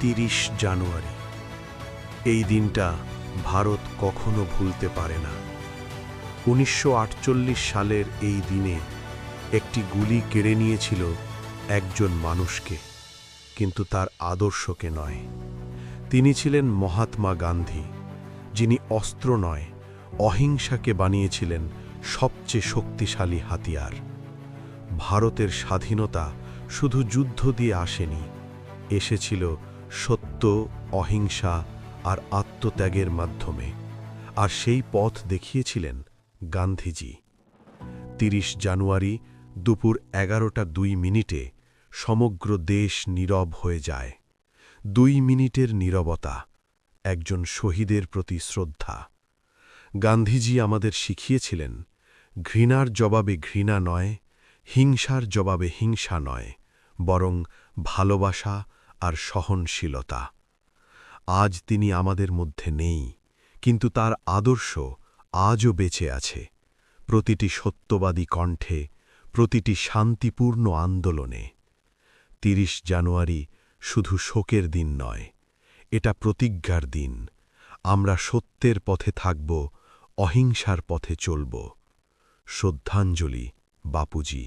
৩০ জানুয়ারি। এই দিনটা ভারত কখনো ভুলতে পারে না। ১৯৪৮ সালের এই দিনে একটি গুলি কেড়ে নিয়েছিল একজন মানুষকে, কিন্তু তার আদর্শকে নয়। তিনি ছিলেন মহাত্মা গান্ধী, যিনি অস্ত্র নয়, অহিংসাকে বানিয়েছিলেন সবচেয়ে শক্তিশালী হাতিয়ার। ভারতের স্বাধীনতা শুধু যুদ্ধ দিয়ে আসেনি, এসেছিল সত্য, অহিংসা আর আত্মত্যাগের মাধ্যমে। আর সেই পথ দেখিয়েছিলেন গান্ধীজি। ৩০ জানুয়ারি দুপুর ১১টা ২ মিনিটে সমগ্র দেশ নীরব হয়ে যায়। ২ মিনিটের নীরবতা, একজন শহীদের প্রতি শ্রদ্ধা। গান্ধীজি আমাদের শিখিয়েছিলেন, ঘৃণার জবাবে ঘৃণা নয়, হিংসার জবাবে হিংসা নয়, বরং ভালোবাসা আর সহনশীলতা। আজ তিনি আমাদের মধ্যে নেই, কিন্তু তার আদর্শ আজও বেঁচে আছে, প্রতিটি সত্যবাদী কণ্ঠে, প্রতিটি শান্তিপূর্ণ আন্দোলনে। ৩০ জানুয়ারি শুধু শোকের দিন নয়, এটা প্রতিজ্ঞার দিন। আমরা সত্যের পথে থাকব, অহিংসার পথে চলব। শ্রদ্ধাঞ্জলি, বাপুজি।